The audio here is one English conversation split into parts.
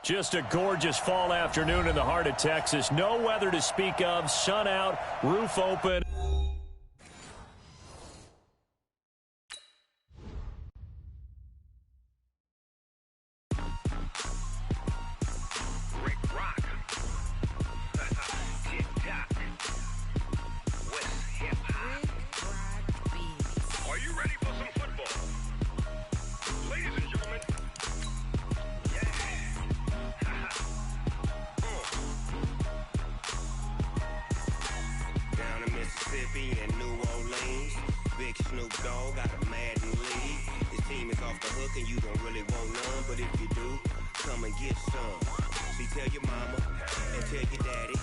Just a gorgeous fall afternoon in the heart of Texas. No weather to speak of. Sun out, roof open. And New Orleans, big Snoop Dogg got a Madden league. His team is off the hook and you don't really want none, but if you do, come and get some. See, tell your mama and tell your daddy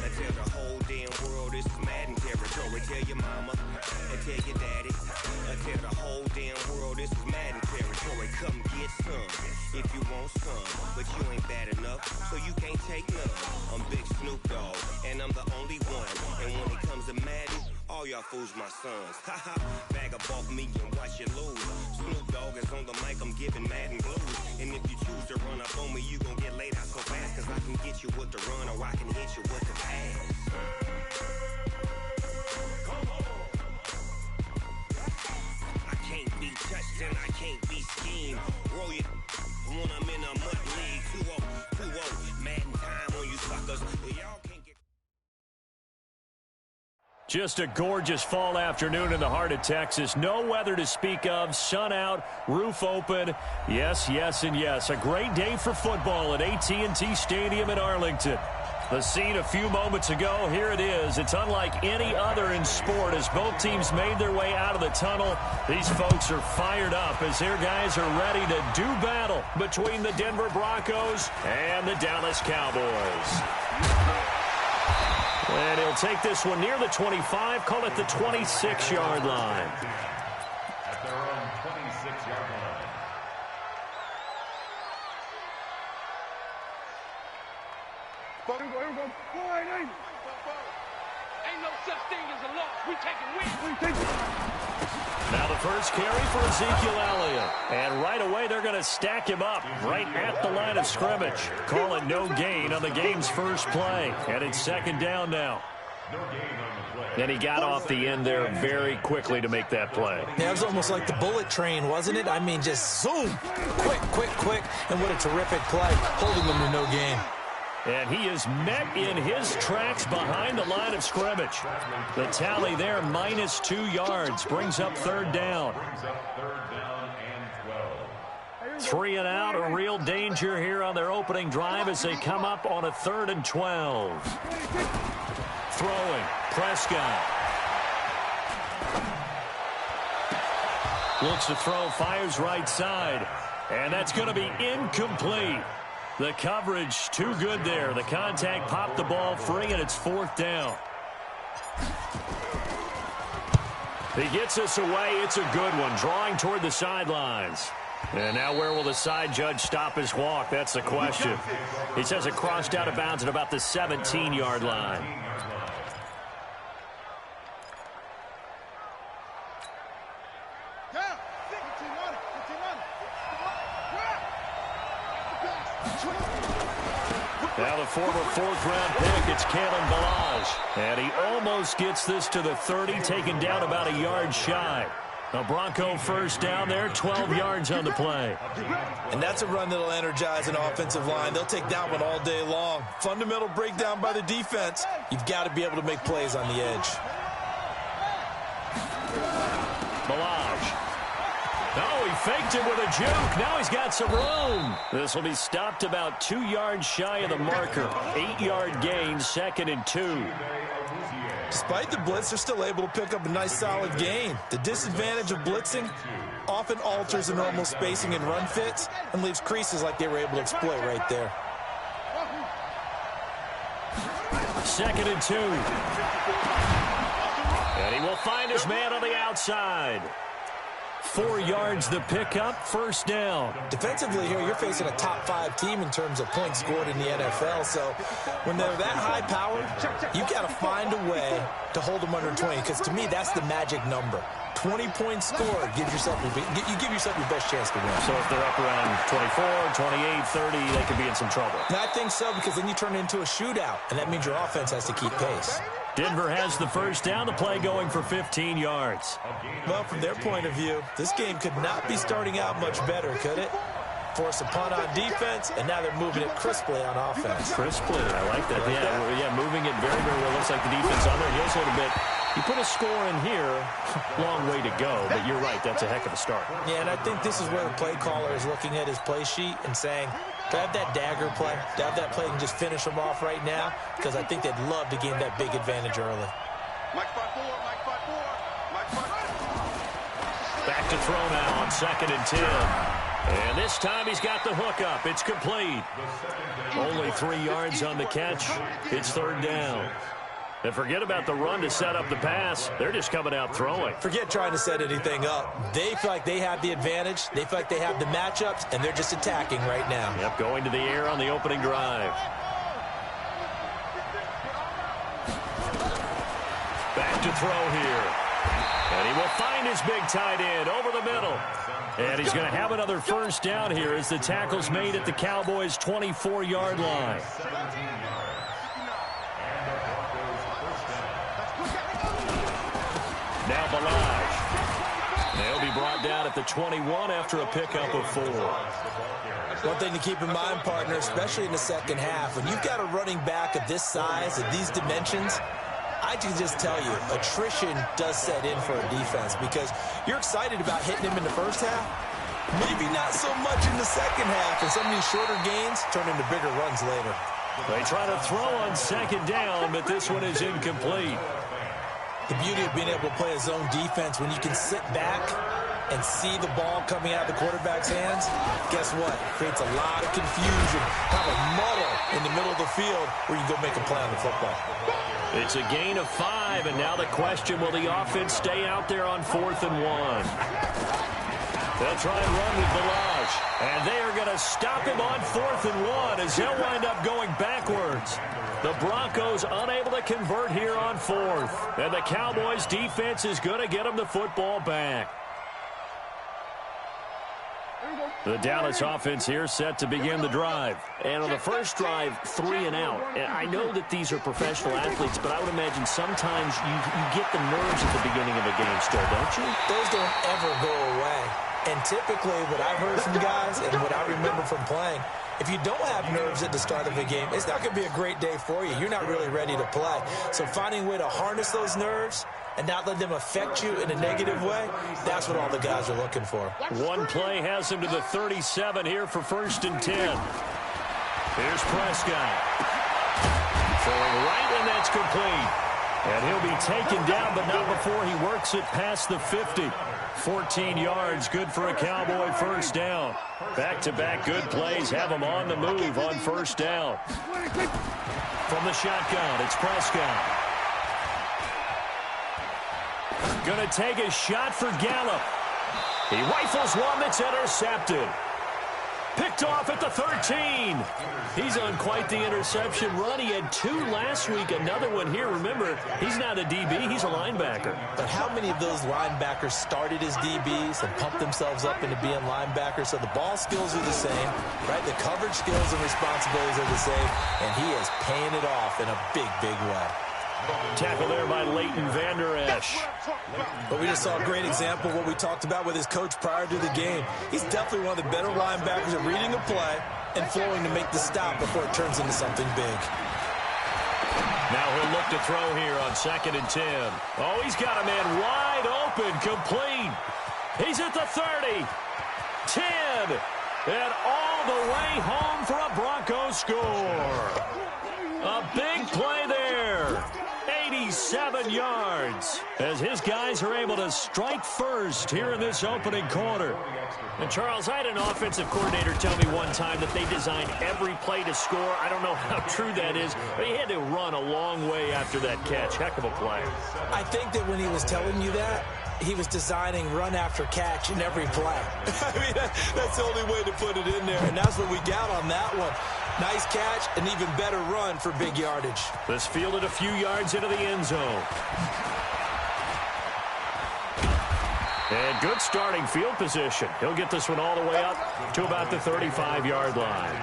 and tell the whole damn world this is Madden territory. Tell your mama and tell your daddy and tell the whole damn world this is Madden territory. Come get some if you want some, but you ain't bad enough, so you can't take none. I'm Big Snoop Dogg and I'm the only one, and when it comes to Madden, all y'all fools my sons. Haha, bag up off me and watch you lose. Snoop Dogg is on the mic, I'm giving Madden blues. And if you choose to run up on me, you gon' get laid out so fast, cause I can get you with the run or I can hit you with the pass. Come on. I can't be touched and I can't be schemed. Roll you when I'm in a mud league. 2-0, 2-0, Madden time on you suckers. Y'all can't get... Just a gorgeous fall afternoon in the heart of Texas. No weather to speak of. Sun out, roof open. Yes, yes, and yes. A great day for football at AT&T Stadium in Arlington. The scene a few moments ago, here it is. It's unlike any other in sport as both teams made their way out of the tunnel. These folks are fired up as their guys are ready to do battle between the Denver Broncos and the Dallas Cowboys. And he'll take this one near the 25, call it the 26-yard line. At their own 26-yard line. Here we go. Ain't no such thing as a loss. We taking wins. Now the first carry for Ezekiel Elliott. And right away they're going to stack him up right at the line of scrimmage. Call it no gain on the game's first play. And it's second down now. No gain on the play. And he got off the end there very quickly to make that play. Yeah, it was almost like the bullet train, wasn't it? I mean, just zoom. Quick. And what a terrific play, holding them to no gain. And he is met in his tracks behind the line of scrimmage. The tally there, minus 2 yards, brings up third down. Brings up third down and 12. 3 and out, a real danger here on their opening drive as they come up on a 3rd and 12. Throwing, Prescott. Looks to throw, fires right side. And that's going to be incomplete. The coverage too good there. The contact popped the ball free, and it's 4th down. He gets us away. It's a good one, drawing toward the sidelines. And now where will the side judge stop his walk? That's the question. He says it crossed out of bounds at about the 17-yard line. Now the former 4th-round pick, it's Kalen Ballage. And he almost gets this to the 30, taken down about a yard shy. A Bronco first down there, 12 yards on the play. And that's a run that'll energize an offensive line. They'll take that one all day long. Fundamental breakdown by the defense. You've got to be able to make plays on the edge. Ballage. Oh, he faked it with a juke. Now he's got some room. This will be stopped about 2 yards shy of the marker. 8-yard gain, 2nd and 2. Despite the blitz, they're still able to pick up a nice solid gain. The disadvantage of blitzing often alters the normal spacing and run fits and leaves creases like they were able to exploit right there. 2nd and 2. And he will find his man on the outside. 4 yards the pickup, first down. Defensively here, you're facing a top-5 team in terms of points scored in the NFL. So when they're that high-powered, you've got to find a way to hold them under 20, because to me, that's the magic number. 20-point score, you give yourself your best chance to win. So if they're up around 24, 28, 30, they could be in some trouble. And I think so, because then you turn it into a shootout, and that means your offense has to keep pace. Denver has the first down, the play going for 15 yards. Well, from their point of view, this game could not be starting out much better, could it? Force a punt on defense, and now they're moving it crisply on offense. Crisply, I like that. Yeah, moving it very, very well. Looks like the defense on their heels a little bit. You put a score in here, long way to go, but you're right, that's a heck of a start. Yeah, and I think this is where the play caller is looking at his play sheet and saying, do I have that dagger play? Do I have that play and just finish them off right now? Because I think they'd love to gain that big advantage early. Back to throw now on 2nd and 10. And this time he's got the hook up. It's complete. Only 3 yards on the catch. It's 3rd down. And forget about the run to set up the pass. They're just coming out throwing. Forget trying to set anything up. They feel like they have the advantage. They feel like they have the matchups, and they're just attacking right now. Yep, going to the air on the opening drive. Back to throw here. And he will find his big tight end over the middle. And he's going to have another first down here as the tackle's made at the Cowboys' 24-yard line. Now Ballage. They'll be brought down at the 21 after a pickup of 4. One thing to keep in mind, partner, especially in the second half, when you've got a running back of this size, of these dimensions, I can just tell you, attrition does set in for a defense because you're excited about hitting him in the first half. Maybe not so much in the second half, and some of these shorter gains turn into bigger runs later. They try to throw on 2nd down, but this one is incomplete. The beauty of being able to play a zone defense when you can sit back and see the ball coming out of the quarterback's hands, guess what? It creates a lot of confusion, kind of a muddle in the middle of the field where you go make a play on the football. It's a gain of 5, and now the question, will the offense stay out there on 4th and 1? They'll try and run with Ballage, and they are going to stop him on 4th and 1 as he'll wind up going backwards. The Broncos unable to convert here on 4th, and the Cowboys defense is going to get them the football back. The Dallas offense here set to begin the drive. And on the first drive, 3 and out. And I know that these are professional athletes, but I would imagine sometimes you get the nerves at the beginning of a game still, don't you? Those don't ever go away. And typically what I've heard from guys and what I remember from playing, if you don't have nerves at the start of a game, it's not going to be a great day for you. You're not really ready to play. So finding a way to harness those nerves and not let them affect you in a negative way, that's what all the guys are looking for. One play has him to the 37 here for 1st and 10. Here's Prescott. Throwing right, and that's complete. And he'll be taken down, but not before he works it past the 50. 14 yards, good for a Cowboy first down. Back-to-back good plays have him on the move on 1st down. From the shotgun, it's Prescott. Going to take a shot for Gallup. He rifles one that's intercepted. Picked off at the 13. He's on quite the interception run. He had 2 last week, another one here. Remember, he's not a DB, he's a linebacker. But how many of those linebackers started as DBs and pumped themselves up into being linebackers? So the ball skills are the same, right? The coverage skills and responsibilities are the same, and he is paying it off in a big, big way. Tackle there by Leighton Vander Esch. But we just saw a great example of what we talked about with his coach prior to the game. He's definitely one of the better linebackers at reading a play and flowing to make the stop before it turns into something big. Now he'll look to throw here on 2nd and 10. Oh, he's got a man wide open, complete. He's at the 30, 10, and all the way home for a Broncos score. A big play there. 87 yards as his guys are able to strike first here in this opening quarter. And, Charles, I had an offensive coordinator tell me one time that they designed every play to score. I don't know how true that is, but he had to run a long way after that catch. Heck of a play. I think that when he was telling you that, he was designing run after catch in every play. I mean, that's the only way to put it in there, and that's what we got on that one. Nice catch, an even better run for big yardage. This fielded a few yards into the end zone. And good starting field position. He'll get this one all the way up to about the 35-yard line.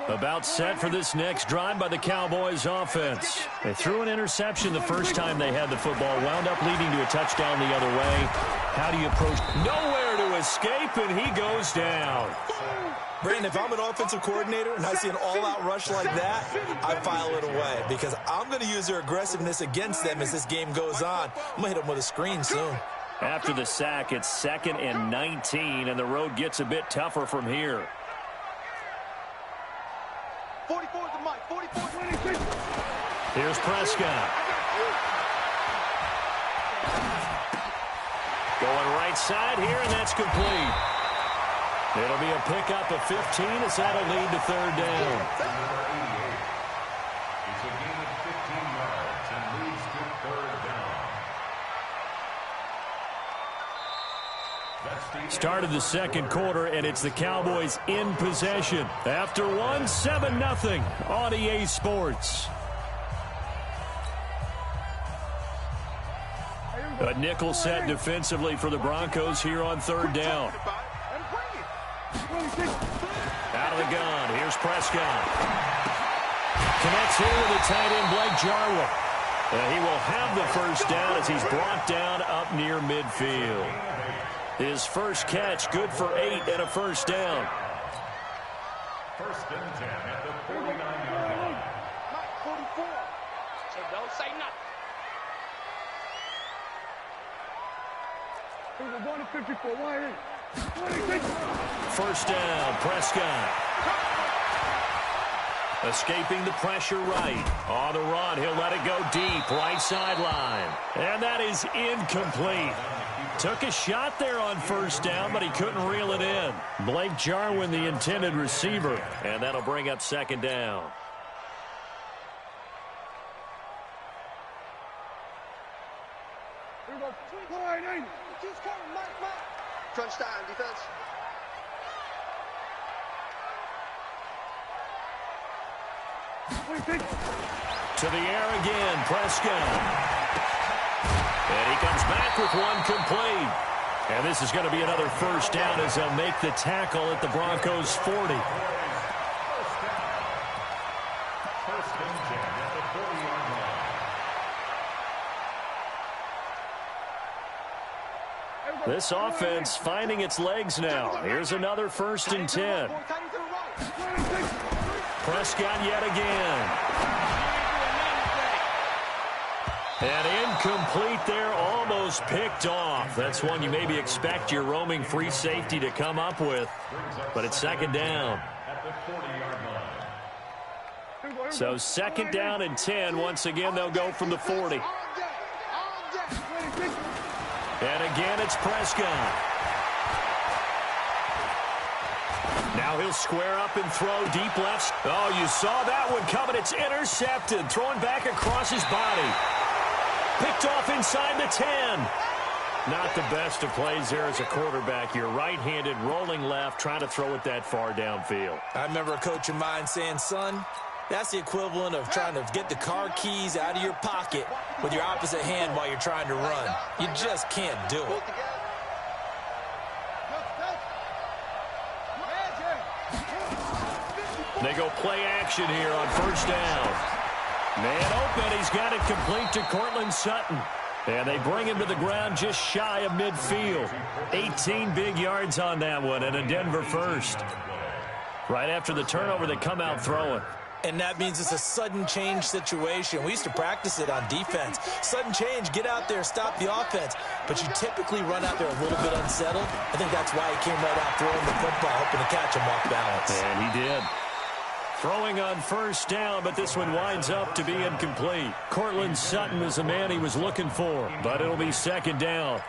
About set for this next drive by the Cowboys offense. They threw an interception the first time they had the football, wound up leading to a touchdown the other way. How do you approach? Nowhere to escape, and he goes down. Brandon, if I'm an offensive coordinator and I see an all-out rush like that, I file it away because I'm going to use their aggressiveness against them as this game goes on. I'm going to hit them with a screen soon. After the sack, it's 2nd and 19, and the road gets a bit tougher from here. 44 is the mic. 44, 26. Here's Prescott. Going right side here, and that's complete. It'll be a pickup of 15 as that'll lead to 3rd down. It's a gain of 15 yards and leads to 3rd down. Started the second quarter, and it's the Cowboys in possession. After one, 7-0 on EA Sports. A nickel set defensively for the Broncos here on 3rd down. Out of the gun, here's Prescott. Connects here with the tight end, Blake Jarwin. He will have the first down as he's brought down up near midfield. His first catch, good for 8 and a first down. 1st and 10 at the 49-yard line. Mike, 44. So don't say nothing. Going to 54. Why 26. First down, Prescott. Escaping the pressure right. On the run, he'll let it go deep, right sideline. And that is incomplete. Took a shot there on first down, but he couldn't reel it in. Blake Jarwin, the intended receiver. And that'll bring up 2nd down. Crunch time, defense. To the air again, Prescott. And he comes back with one complete. And this is going to be another first down as they'll make the tackle at the Broncos' 40. 1st and 10 at the 40-yard line. This offense finding its legs now. Here's another 1st and 10. Prescott yet again. And incomplete there, almost picked off. That's one you maybe expect your roaming free safety to come up with. But it's 2nd down. At the 40-yard line. So 2nd down and 10. Once again, they'll go from the 40. And again, it's Prescott. Now he'll square up and throw deep left. Oh, you saw that one coming. It's intercepted. Throwing back across his body. Picked off inside the 10. Not the best of plays there as a quarterback. You're right-handed, rolling left, trying to throw it that far downfield. I remember a coach of mine saying, son, that's the equivalent of trying to get the car keys out of your pocket with your opposite hand while you're trying to run. You just can't do it. They go play action here on first down. Man open, he's got it complete to Courtland Sutton. And they bring him to the ground just shy of midfield. 18 big yards on that one and a Denver first. Right after the turnover, they come out throwing. And that means it's a sudden change situation. We used to practice it on defense. Sudden change, get out there, stop the offense. But you typically run out there a little bit unsettled. I think that's why he came right out throwing the football, hoping to catch him off balance. And he did. Throwing on first down, but this one winds up to be incomplete. Courtland Sutton is the man he was looking for, but it'll be 2nd down.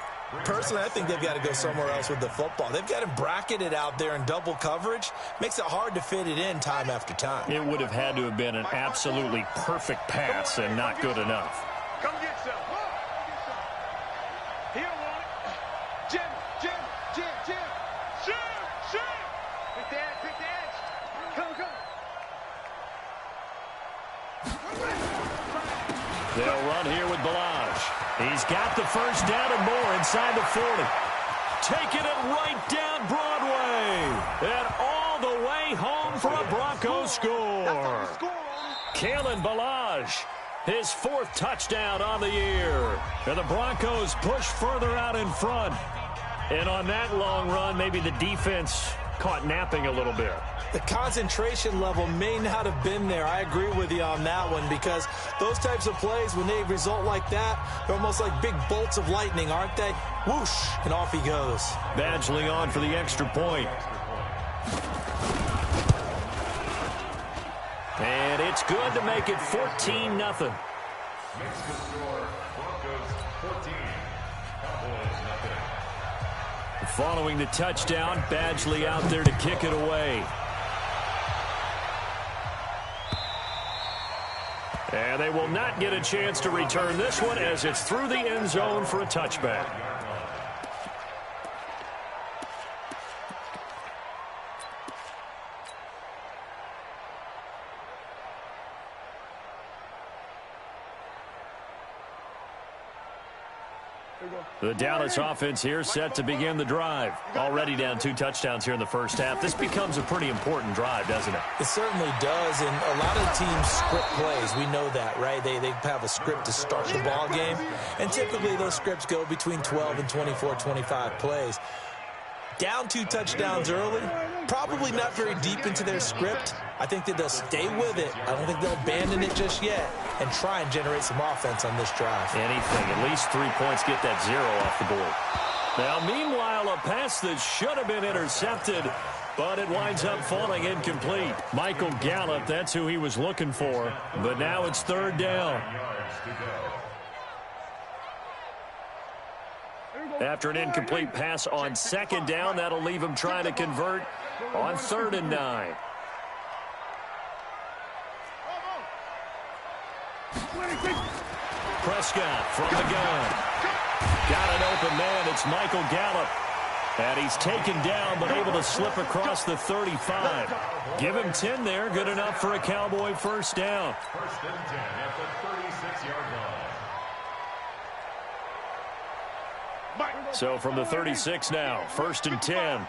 Personally, I think they've got to go somewhere else with the football. They've got him bracketed out there in double coverage. Makes it hard to fit it in time after time. It would have had to have been an absolutely perfect pass and not good enough. Come get some. He don't want it. Jim. Shoot. Pick the edge. Come. They'll run here with Balazs. He's got the first down and more inside the 40. Taking it right down Broadway. And all the way home for a Broncos score. Kalen Balazs, his 4th touchdown on the year. And the Broncos push further out in front. And on that long run, maybe the defense caught napping a little bit. The concentration level may not have been there. I agree with you on that one, because those types of plays, when they result like that, they're almost like big bolts of lightning, aren't they? Whoosh, and off he goes. Badgley on for the extra point. And it's good to make it 14-0. Makes the score Broncos 14, Cowboys nothing. Following the touchdown, Badgley out there to kick it away. And they will not get a chance to return this one as it's through the end zone for a touchback. The Dallas offense here set to begin the drive. Already down 2 touchdowns here in the first half. This becomes a pretty important drive, doesn't it? It certainly does, and a lot of teams script plays. We know that, right? They have a script to start the ball game, and typically those scripts go between 12 and 24, 25 plays. Down 2 touchdowns early, probably not very deep into their script. I think that they'll stay with it. I don't think they'll abandon it just yet and try and generate some offense on this drive. Anything, at least 3 points, get that 0 off the board. Now, meanwhile, a pass that should have been intercepted, but it winds up falling incomplete. Michael Gallup, that's who he was looking for, but now it's 3rd down. After an incomplete pass on 2nd down, that'll leave him trying to convert on 3rd and 9. Prescott from the gun. Got an open man. It's Michael Gallup. And he's taken down, but able to slip across the 35. Give him 10 there. Good enough for a Cowboy first down. 1st and 10 at the 36-yard line. So from the 36 now, 1st and 10.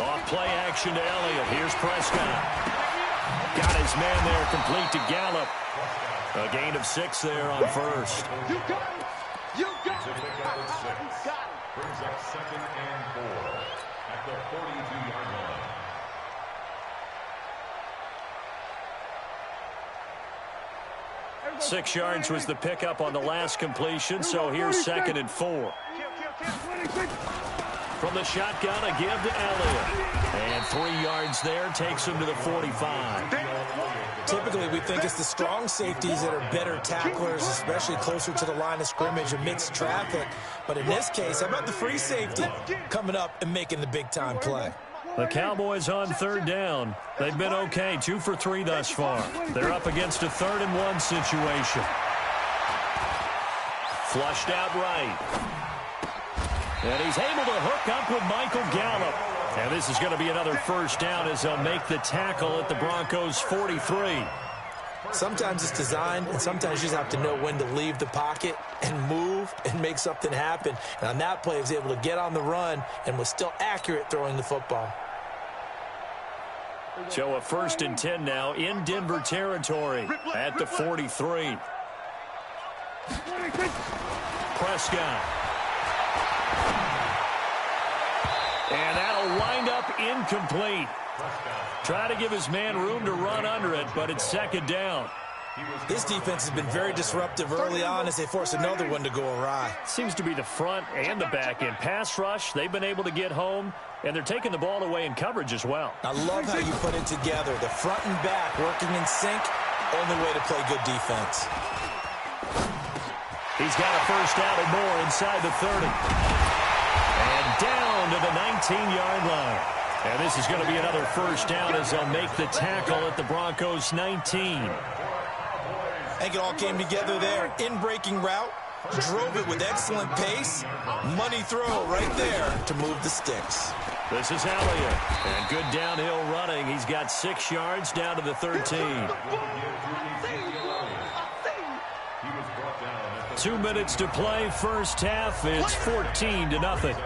Off play action to Elliott. Here's Prescott. Got his man there, complete to Gallup. A gain of 6 there on 1st. You got it. You got it. Brings up 2nd and 4 at the 42-yard line. 6 yards was the pickup on the last completion, so here's 2nd and 4. From the shotgun, a give to Elliott. And 3 yards there takes him to the 45. Typically, we think it's the strong safeties that are better tacklers, especially closer to the line of scrimmage amidst traffic. But in this case, how about the free safety coming up and making the big-time play? The Cowboys on 3rd down. They've been okay, 2 for 3 thus far. They're up against a 3rd and 1 situation. Flushed out right. And he's able to hook up with Michael Gallup. And this is going to be another first down as they'll make the tackle at the Broncos 43. Sometimes it's designed, and sometimes you just have to know when to leave the pocket and move and make something happen. And on that play, he was able to get on the run and was still accurate throwing the football. So a 1st and 10 now in Denver territory at the 43. Prescott. And that'll wind up incomplete. Try to give his man room to run under it, but it's 2nd down. This defense has been very disruptive early on as they force another one to go awry. Seems to be the front and the back end. Pass rush, they've been able to get home, and they're taking the ball away in coverage as well. I love how you put it together. The front and back working in sync, only way to play good defense. He's got a first down and more inside the 30. And down to the 19-yard line. And this is going to be another first down as they'll make the tackle at the Broncos 19. I think it all came together there. In-breaking route, drove it with excellent pace. Money throw right there to move the sticks. This is Elliott. And good downhill running. He's got 6 yards down to the 13. 2 minutes to play, first half. It's 14-0.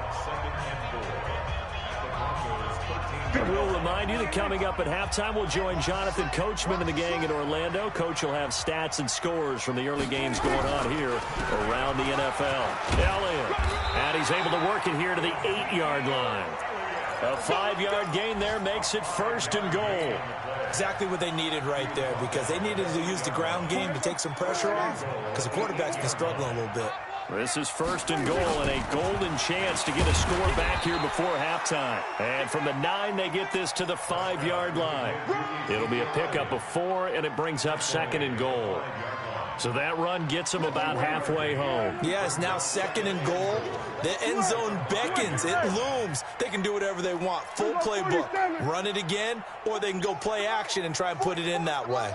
We'll remind you that coming up at halftime, we'll join Jonathan Coachman and the gang in Orlando. Coach will have stats and scores from the early games going on here around the NFL. Elliott, and he's able to work it here to the 8-yard line. A 5-yard gain there makes it 1st and goal. Exactly what they needed right there, because they needed to use the ground game to take some pressure off, because the quarterback's been struggling a little bit. This is 1st and goal, and a golden chance to get a score back here before halftime. And from the 9, they get this to the 5-yard line. It'll be a pickup of 4, and it brings up 2nd and goal. So that run gets them about halfway home. Yeah, it's now 2nd and goal. The end zone beckons. It looms. They can do whatever they want. Full playbook. Run it again, or they can go play action and try and put it in that way.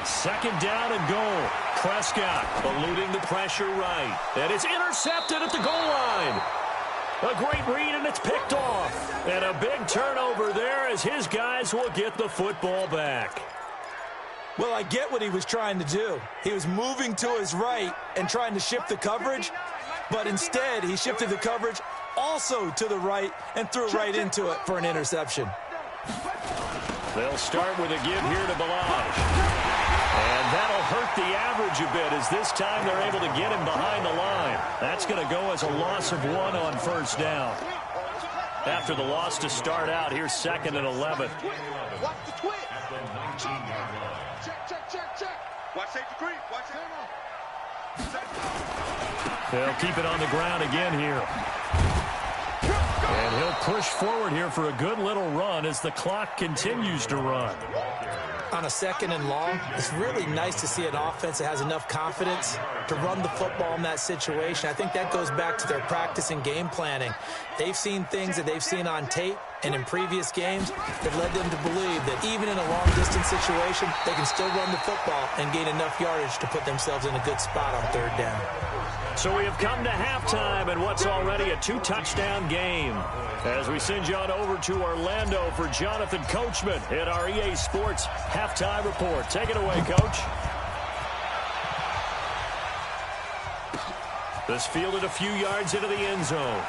2nd down and goal. Prescott eluding the pressure right. And it's intercepted at the goal line. A great read, and it's picked off. And a big turnover there as his guys will get the football back. Well, I get what he was trying to do. He was moving to his right and trying to shift the coverage, but instead he shifted the coverage also to the right and threw right into it for an interception. They'll start with a give here to Ballage. And that'll hurt the average a bit as this time they're able to get him behind the line. That's going to go as a loss of 1 on 1st down. After the loss to start out, here's 2nd and 11. Watch the twitch. Check. Watch safety creep. Watch it. They'll keep it on the ground again here. And he'll push forward here for a good little run as the clock continues to run. On a 2nd and long, it's really nice to see an offense that has enough confidence to run the football in that situation. I think that goes back to their practice and game planning. They've seen things that they've seen on tape and in previous games that led them to believe that even in a long-distance situation, they can still run the football and gain enough yardage to put themselves in a good spot on 3rd down. So we have come to halftime and what's already a 2-touchdown game. As we send you on over to Orlando for Jonathan Coachman in our EA Sports Halftime Report. Take it away, Coach. This fielded a few yards into the end zone.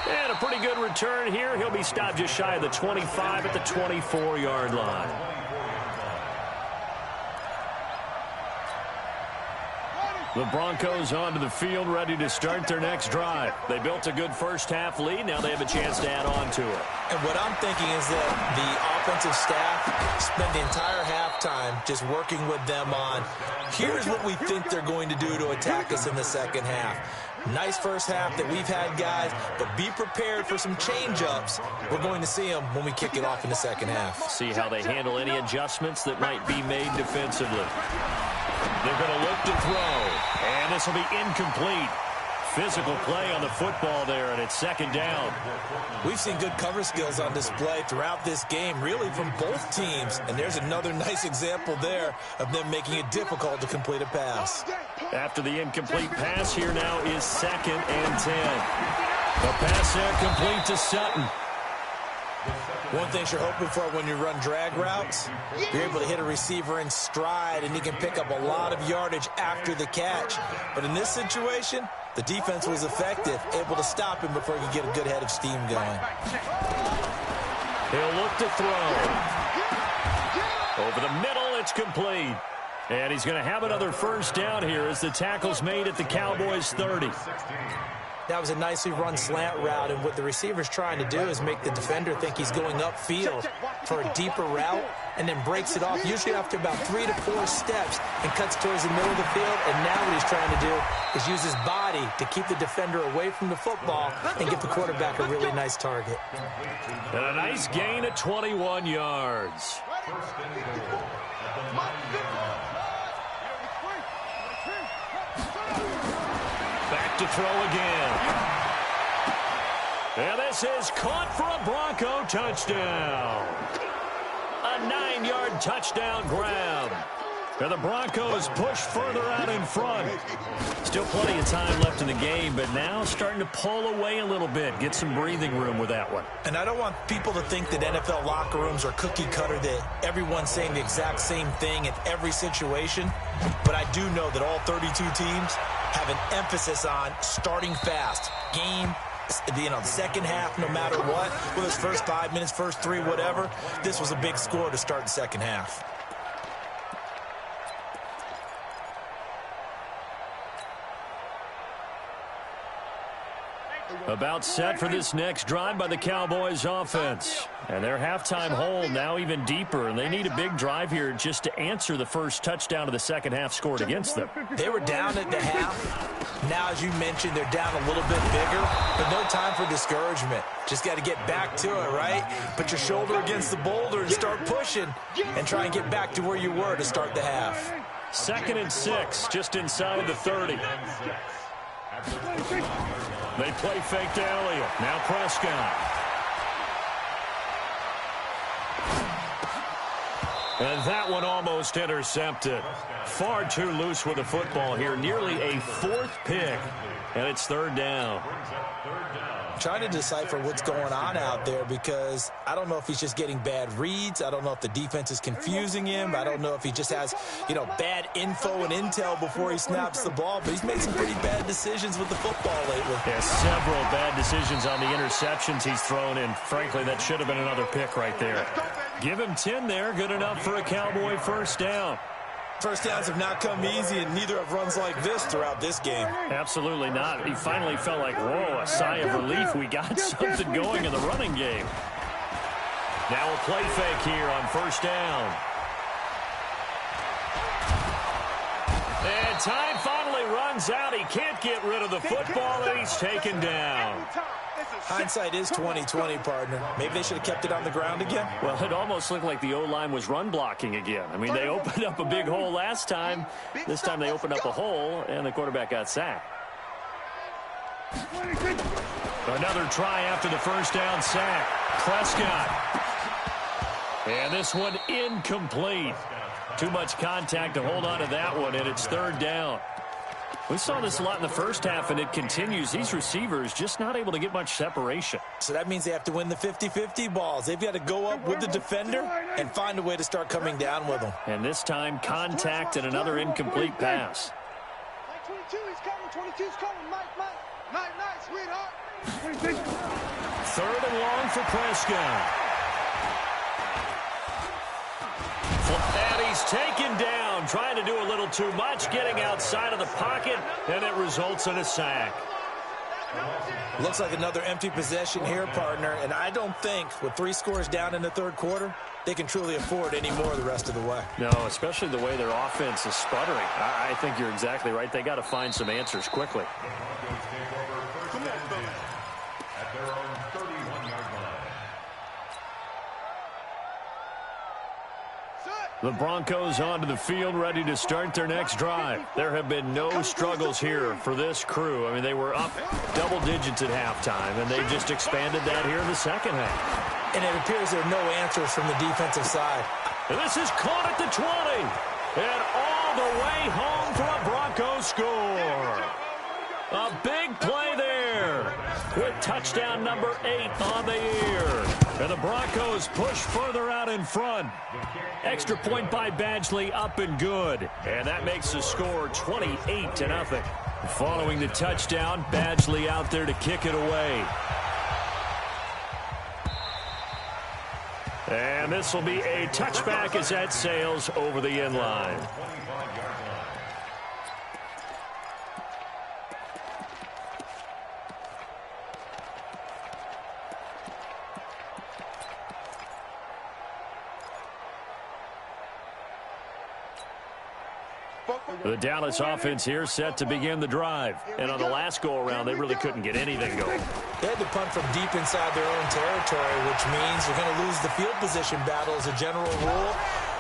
And a pretty good return here. He'll be stopped just shy of the 25 at the 24-yard line. The Broncos onto the field, ready to start their next drive. They built a good first half lead. Now they have a chance to add on to it. And what I'm thinking is that the offensive staff spent the entire halftime just working with them on, here's what we think they're going to do to attack us in the 2nd half. Nice first half that we've had, guys, but be prepared for some change-ups. We're going to see them when we kick it off in the 2nd half. See how they handle any adjustments that might be made defensively. They're going to look to throw, and this will be incomplete. Physical play on the football there, and it's 2nd down. We've seen good cover skills on display throughout this game, really from both teams. And there's another nice example there of them making it difficult to complete a pass. After the incomplete pass, here now is 2nd and 10. The pass there complete to Sutton. One thing you're hoping for when you run drag routes, you're able to hit a receiver in stride, and he can pick up a lot of yardage after the catch. But in this situation, the defense was effective, able to stop him before he could get a good head of steam going. He'll look to throw. Over the middle, it's complete. And he's going to have another first down here as the tackle's made at the Cowboys' 30. That was a nicely run slant route, and what the receiver's trying to do is make the defender think he's going upfield for a deeper route, and then breaks it off, usually after about 3 to 4 steps, and cuts towards the middle of the field. And now what he's trying to do is use his body to keep the defender away from the football and give the quarterback a really nice target. And a nice gain of 21 yards. Back to throw again. And this is caught for a Bronco touchdown. A 9-yard touchdown grab. And the Broncos push further out in front. Still plenty of time left in the game, but now starting to pull away a little bit. Get some breathing room with that one. And I don't want people to think that NFL locker rooms are cookie cutter, that everyone's saying the exact same thing in every situation. But I do know that all 32 teams have an emphasis on starting fast. Game, the second half, no matter what, whether it's first 5 minutes, first 3, whatever. This was a big score to start the second half. About set for this next drive by the Cowboys offense. And their halftime hole now even deeper, and they need a big drive here just to answer the first touchdown of the second half scored against them. They were down at the half. Now, as you mentioned, they're down a little bit bigger, but no time for discouragement. Just got to get back to it, right? Put your shoulder against the boulder and start pushing and try and get back to where you were to start the half. 2nd and 6, just inside the 30. They play fake to Elliott. Now Prescott. And that one almost intercepted. Far too loose with the football here. Nearly a 4th pick. And it's 3rd down. Trying to decipher what's going on out there, because I don't know if he's just getting bad reads. I don't know if the defense is confusing him. I don't know if he just has, bad info and intel before he snaps the ball. But he's made some pretty bad decisions with the football lately. Yeah, several bad decisions on the interceptions he's thrown, and frankly, that should have been another pick right there. Give him 10 there. Good enough for a Cowboy first down. First downs have not come easy, and neither have runs like this throughout this game. Absolutely not. He finally felt like, whoa, a sigh of relief. We got something going in the running game. Now a play fake here on first down. And time finally runs out. He can't get rid of the football, and he's taken down. Hindsight is 20/20, partner. Maybe they should have kept it on the ground again. Well, it almost looked like the O-line was run blocking again. I mean, they opened up a big hole last time. This time they opened up a hole, and the quarterback got sacked. Another try after the first down sack. Prescott. And this one incomplete. Too much contact to hold on to that one, and it's 3rd down. We saw this a lot in the first half, and it continues. These receivers just not able to get much separation. So that means they have to win the 50-50 balls. They've got to go up with the defender and find a way to start coming down with them. And this time, contact and another incomplete pass. 22, he's coming. 22's coming. Night, sweetheart. 3rd and long for Prescott. And he's taken down, trying to do a little too much, getting outside of the pocket, and it results in a sack. Looks like another empty possession here, partner, and I don't think with 3 scores down in the 3rd quarter, they can truly afford any more the rest of the way. No, especially the way their offense is sputtering. I think you're exactly right. They got to find some answers quickly. The Broncos onto the field, ready to start their next drive. There have been no struggles here for this crew. I mean, they were up double digits at halftime, and they just expanded that here in the second half. And it appears there are no answers from the defensive side. And this is caught at the 20. And all the way home for a Broncos score. A big play there with touchdown number 8 on the year. And the Broncos push further out in front. Extra point by Badgley, up and good. And that makes the score 28-0. Following the touchdown, Badgley out there to kick it away. And this will be a touchback as that sails over the end line. The Dallas offense here set to begin the drive. And on the last go-around, they really couldn't get anything going. They had to punt from deep inside their own territory, which means they're going to lose the field position battle as a general rule.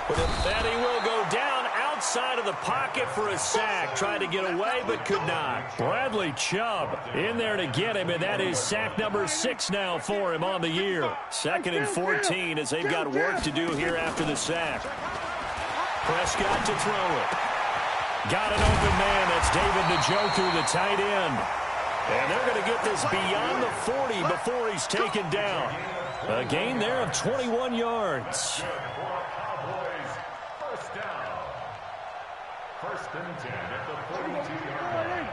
And he will go down outside of the pocket for a sack. Tried to get away, but could not. Bradley Chubb in there to get him, and that is sack number 6 now for him on the year. 2nd and 14 as they've got work to do here after the sack. Prescott to throw it. Got an open man. That's David Njoku, the tight end. And they're going to get this beyond the 40 before he's taken down. A gain there of 21 yards. First down. First and 10 at the 42-yard line.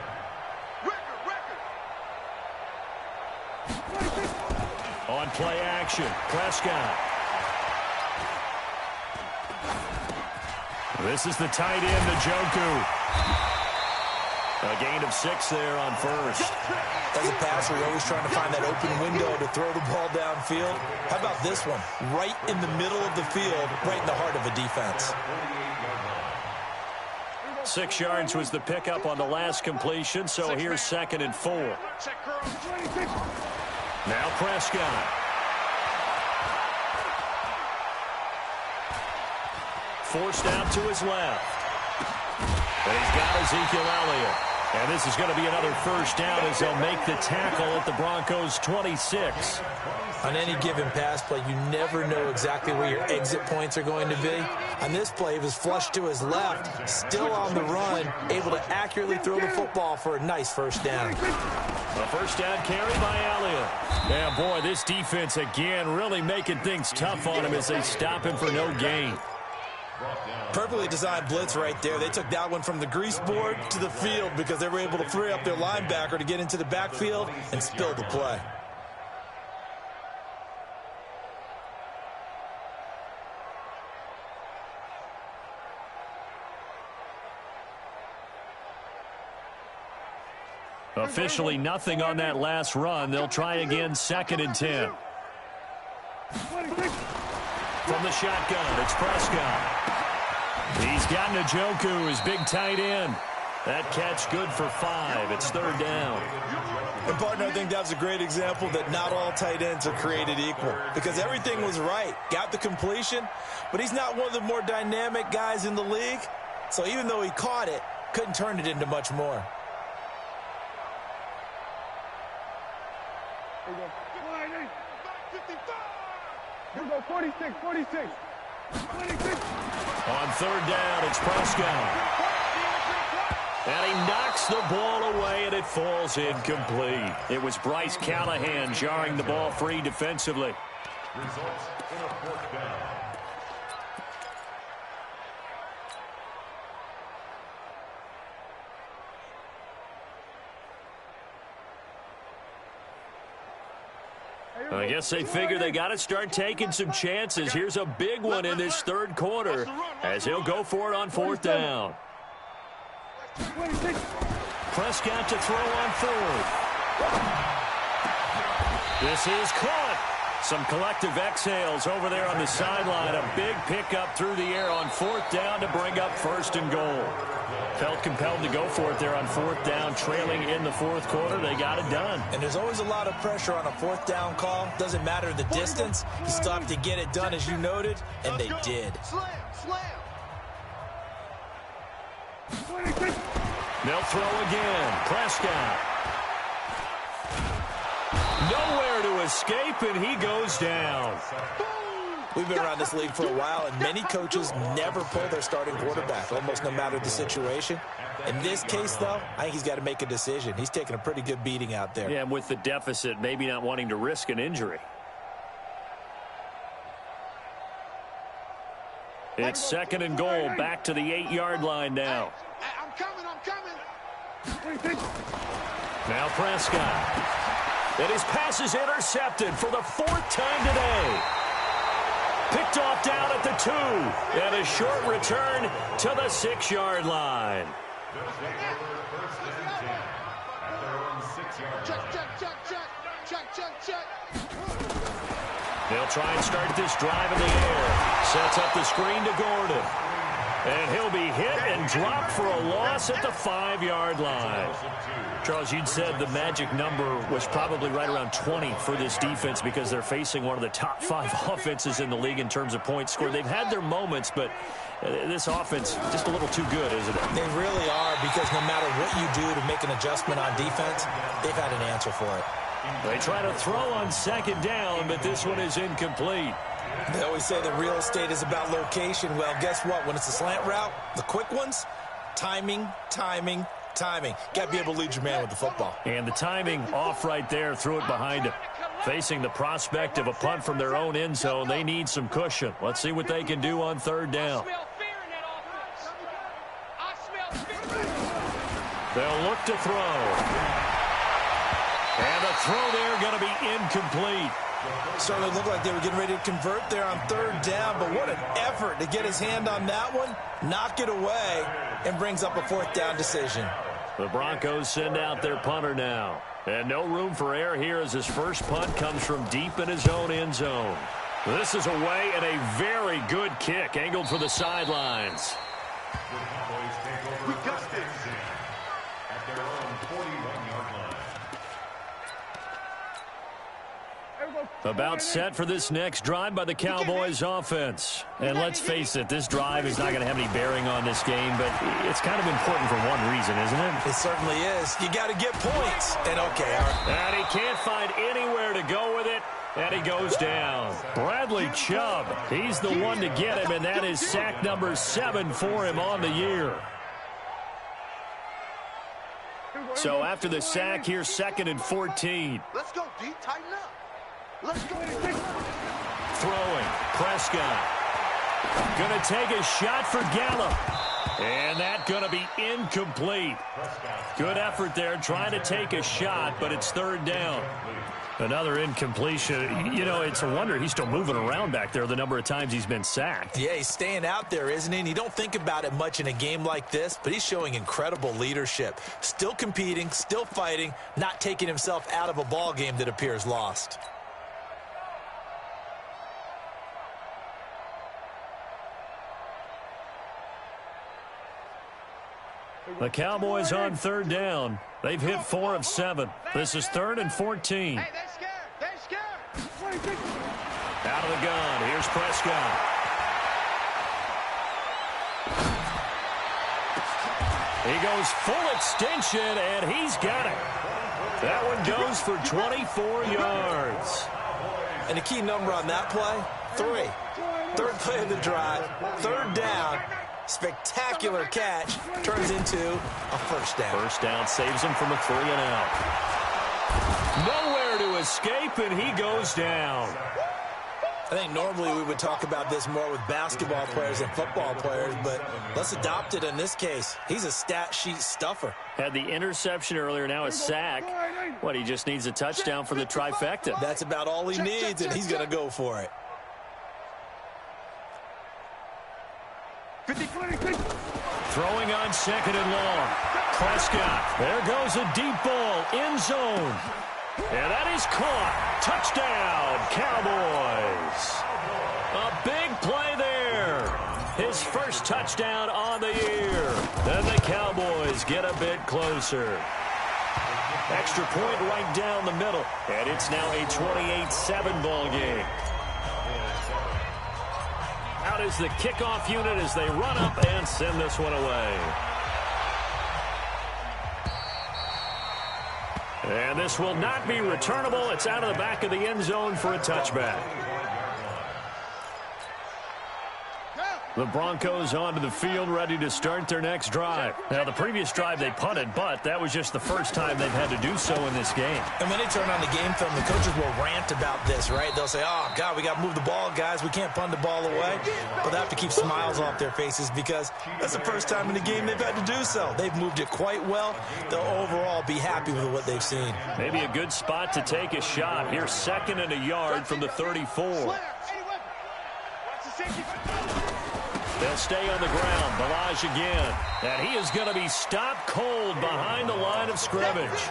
On play action, Prescott. This is the tight end, Njoku. A gain of 6 there on first. As a passer, you're always trying to find that open window to throw the ball downfield. How about this one? Right in the middle of the field, right in the heart of a defense. 6 yards was the pickup on the last completion, so here's 2nd and 4. Now Prescott. Forced out to his left. And he's got Ezekiel Elliott. And this is going to be another first down as they'll make the tackle at the Broncos' 26. On any given pass play, you never know exactly where your exit points are going to be. On this play, he was flushed to his left, still on the run, able to accurately throw the football for a nice first down. A first down carry by Elliott. Yeah, boy, this defense again really making things tough on him as they stop him for no gain. Perfectly designed blitz right there. They took that one from the grease board to the field because they were able to free up their linebacker to get into the backfield and spill the play. Officially nothing on that last run. They'll try again, 2nd and 10. From the shotgun, it's Prescott. He's got Njoku, his big tight end. That catch good for 5. It's 3rd down. And, partner, I think that was a great example that not all tight ends are created equal because everything was right. Got the completion, but he's not one of the more dynamic guys in the league. So even though he caught it, couldn't turn it into much more. Here we go, 46, 46. 26. On 3rd down, it's Prescott. And he knocks the ball away, and it falls incomplete. It was Bryce Callahan jarring the ball free defensively. Results in a 4th down. I guess they figure they got to start taking some chances. Here's a big one in this 3rd quarter as he'll go for it on 4th down. Prescott to throw on 4th. This is caught. Some collective exhales over there on the sideline. A big pickup through the air on 4th down to bring up 1st and goal. Felt compelled to go for it there on 4th down, trailing in the 4th quarter. They got it done. And there's always a lot of pressure on a 4th down call. Doesn't matter the distance. You still have to get it done, as you noted, and they did. They'll throw again. Prescott. Nowhere to escape, and he goes down. We've been around this league for a while, and many coaches never pull their starting quarterback, almost no matter the situation. In this case, though, I think he's got to make a decision. He's taking a pretty good beating out there. Yeah, and with the deficit, maybe not wanting to risk an injury. It's 2nd and goal, back to the 8-yard line now. I'm coming. Now Prescott. And his pass is intercepted for the 4th time today. Picked off down at the 2. And a short return to the 6-yard line. Check. They'll try and start this drive in the air. Sets up the screen to Gordon. And he'll be hit and dropped for a loss at the 5-yard line. Charles, you'd said the magic number was probably right around 20 for this defense because they're facing one of the top 5 offenses in the league in terms of points scored. They've had their moments, but this offense just a little too good, isn't it? They really are, because no matter what you do to make an adjustment on defense, they've had an answer for it. They try to throw on 2nd down, but this one is incomplete. They always say that real estate is about location. Well, guess what? When it's a slant route, the quick ones, timing, timing, timing. Got to be able to lead your man with the football. And the timing off right there, threw it behind him. Facing the prospect of a punt from their own end zone, they need some cushion. Let's see what they can do on third down. They'll look to throw. And the throw there going to be incomplete. Certainly looked like they were getting ready to convert there on third down, but what an effort to get his hand on that one, knock it away, and brings up a fourth down decision. The Broncos send out their punter now. And no room for error here as his first punt comes from deep in his own end zone. This is away and a very good kick angled for the sidelines. We got this at their own 41-yard line. About set for this next drive by the Cowboys offense. And let's face it, this drive is not going to have any bearing on this game, but it's kind of important for one reason, isn't it? It certainly is. You got to get points. And okay, all right. And he can't find anywhere to go with it, and he goes down. Bradley Chubb, he's the one to get him, and that is sack number 7 for him on the year. So after the sack, here's 2nd and 14. Let's go, D. Tighten up. Let's go. Throwing. Prescott. Going to take a shot for Gallup. And that going to be incomplete. Good effort there trying to take a shot, but it's third down. Another incompletion. You know, it's a wonder he's still moving around back there the number of times he's been sacked. Yeah, he's staying out there, isn't he? And you don't think about it much in a game like this, but he's showing incredible leadership. Still competing, still fighting, not taking himself out of a ball game that appears lost. The Cowboys on third down. They've hit 4 of 7. This is 3rd and 14. Hey, they're scared. They're scared. Out of the gun. Here's Prescott. He goes full extension, and he's got it. That one goes for 24 yards. And the key number on that play, 3. Third play of the drive, third down. Spectacular catch turns into a first down. First down saves him from a 3 and out. Nowhere to escape, and he goes down. I think normally we would talk about this more with basketball players and football players, but let's adopt it in this case. He's a stat sheet stuffer. Had the interception earlier, now a sack. What, he just needs a touchdown for the trifecta. That's about all he needs, and he's going to go for it. 50, 20, 50. Throwing on 2nd and long. Prescott. There goes a deep ball. End zone. And that is caught. Touchdown, Cowboys. A big play there. His first touchdown on the year. Then the Cowboys get a bit closer. Extra point right down the middle. And it's now a 28-7 ball game. Out is the kickoff unit as they run up and send this one away. And this will not be returnable. It's out of the back of the end zone for a touchback. The Broncos onto the field, ready to start their next drive. Now, the previous drive they punted, but that was just the first time they've had to do so in this game. And when they turn on the game film, the coaches will rant about this, right? They'll say, oh, God, we got to move the ball, guys. We can't punt the ball away. But they have to keep smiles off their faces because that's the first time in the game they've had to do so. They've moved it quite well. They'll overall be happy with what they've seen. Maybe a good spot to take a shot. Here's 2nd and a yard from the 34. They'll stay on the ground. Ballage again. And he is going to be stopped cold behind the line of scrimmage.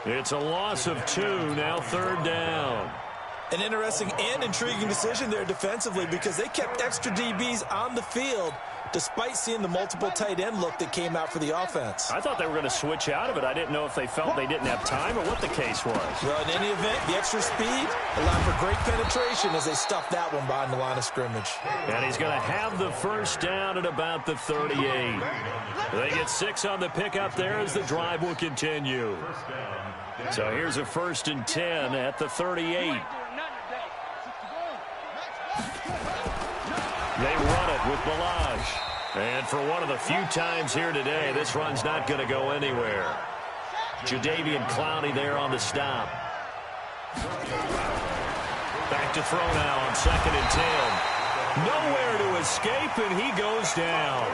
It's a loss of 2, now 3rd down. An interesting and intriguing decision there defensively because they kept extra DBs on the field despite seeing the multiple tight end look that came out for the offense. I thought they were going to switch out of it. I didn't know if they felt they didn't have time or what the case was. Well, in any event, the extra speed allowed for great penetration as they stuffed that one behind the line of scrimmage. And he's going to have the first down at about the 38. They get 6 on the pickup there as the drive will continue. So here's a 1st and 10 at the 38. They run it with Ballage. And for one of the few times here today, this run's not going to go anywhere. Jadeveon Clowney there on the stop. Back to throw now on 2nd and 10. Nowhere to escape, and he goes down.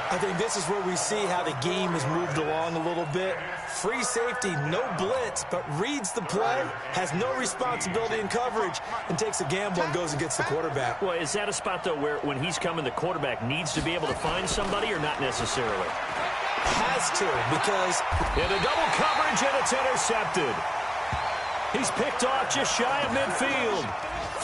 I think this is where we see how the game has moved along a little bit. Free safety, no blitz, but reads the play, has no responsibility in coverage, and takes a gamble and goes against the quarterback. Well, is that a spot, though, where when he's coming, the quarterback needs to be able to find somebody or not necessarily? Has to, because... In a double coverage, and it's intercepted. He's picked off just shy of midfield.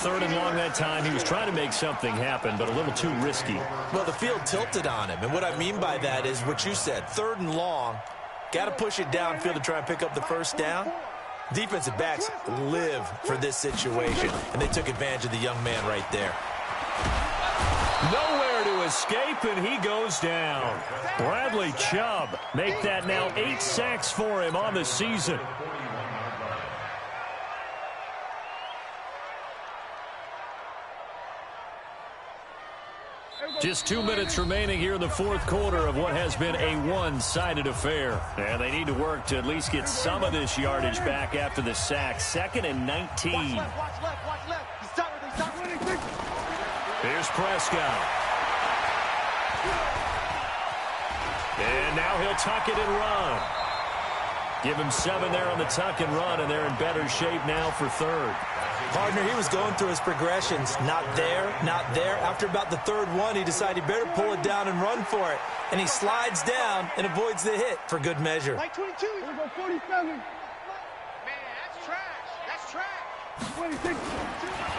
3rd and long that time. He was trying to make something happen, but a little too risky. Well, the field tilted on him, and what I mean by that is what you said, 3rd and long. Got to push it downfield to try and pick up the first down. Defensive backs live for this situation, and they took advantage of the young man right there. Nowhere to escape, and he goes down. Bradley Chubb make that now 8 sacks for him on the season. Just 2 minutes remaining here in the 4th quarter of what has been a one-sided affair. And they need to work to at least get some of this yardage back after the sack. 2nd and 19. Watch left. Here's Prescott. And now he'll tuck it and run. Give him 7 there on the tuck and run, and they're in better shape now for 3rd. Partner, he was going through his progressions. Not there. After about the 3rd one, he decided he better pull it down and run for it. And he slides down and avoids the hit for good measure. Like 22. Here we go, 47. Man, that's trash. 26.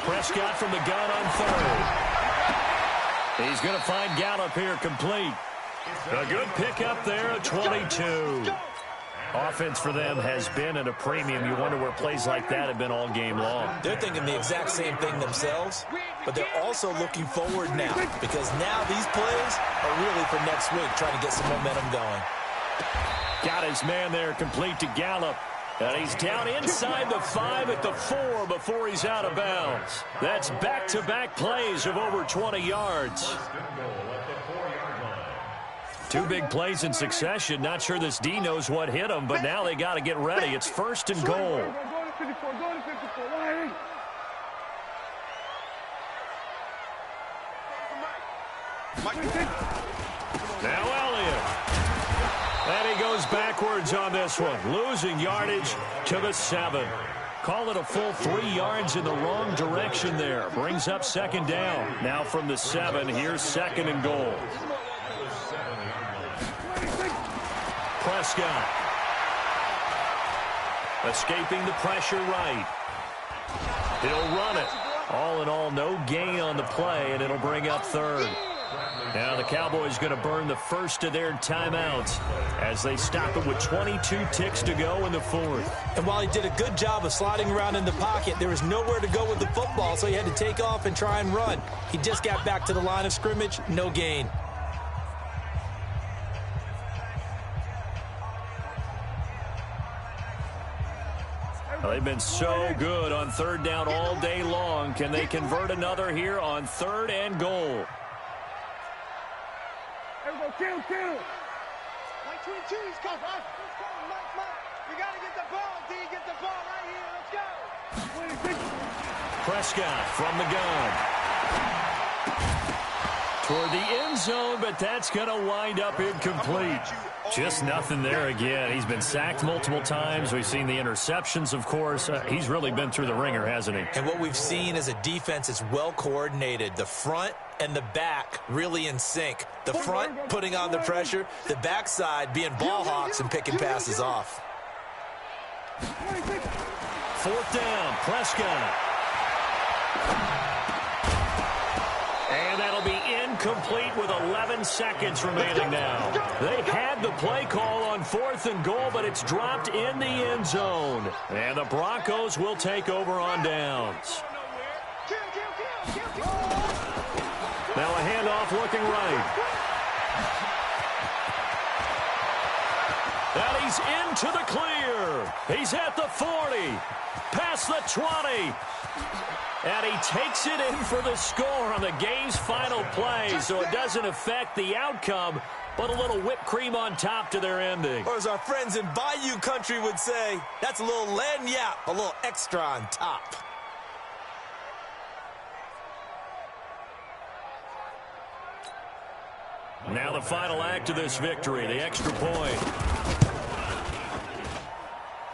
Prescott from the gun on 3rd. He's going to find Gallup here complete. A good pickup there at 22. Offense for them has been at a premium. You wonder where plays like that have been all game long. They're thinking the exact same thing themselves, but they're also looking forward now because now these plays are really for next week, trying to get some momentum going. Got his man there complete to Gallup. And he's down inside the 5 at the 4 before he's out of bounds. That's back-to-back plays of over 20 yards. 2 big plays in succession. Not sure this D knows what hit him, but now they got to get ready. It's 1st and goal. Now Elliott. And he goes backwards on this one, losing yardage to the 7. Call it a full 3 yards in the wrong direction there. Brings up 2nd down. Now from the 7, here's 2nd and goal. Prescott. Escaping the pressure right. He'll run it. All in all, no gain on the play, and it'll bring up 3rd. Now the Cowboys going to burn the first of their timeouts as they stop it with 22 ticks to go in the 4th. And while he did a good job of sliding around in the pocket, there was nowhere to go with the football, so he had to take off and try and run. He just got back to the line of scrimmage, no gain. Well, they've been so good on 3rd down all day long. Can they convert another here on 3rd and goal? Here we go, kill. Like 22, he's coming. We got to get the ball, D. Get the ball right here. Let's go. Prescott from the gun. Toward the end zone, but that's going to wind up incomplete. Just nothing there again. He's been sacked multiple times. We've seen the interceptions, of course. He's really been through the ringer, hasn't he? And what we've seen is a defense that's well coordinated. The front and the back really in sync. The front putting on the pressure, the backside being ball hawks and picking passes off. 4th down, Prescott. And that'll be incomplete with 11 seconds remaining now. They had the play call on 4th and goal, but it's dropped in the end zone. And the Broncos will take over on downs. Now a handoff looking right. And he's into the clear. He's at the 40. Past the 20. And he takes it in for the score on the game's final play, so it doesn't affect the outcome, but a little whipped cream on top to their ending. Or as our friends in Bayou Country would say, that's a little lagniappe, a little extra on top. Now the final act of this victory, the extra point.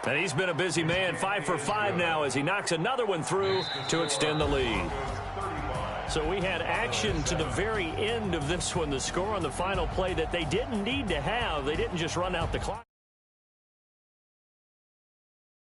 And he's been a busy man, 5 for 5 now as he knocks another one through to extend the lead. So we had action to the very end of this one, the score on the final play that they didn't need to have. They didn't just run out the clock.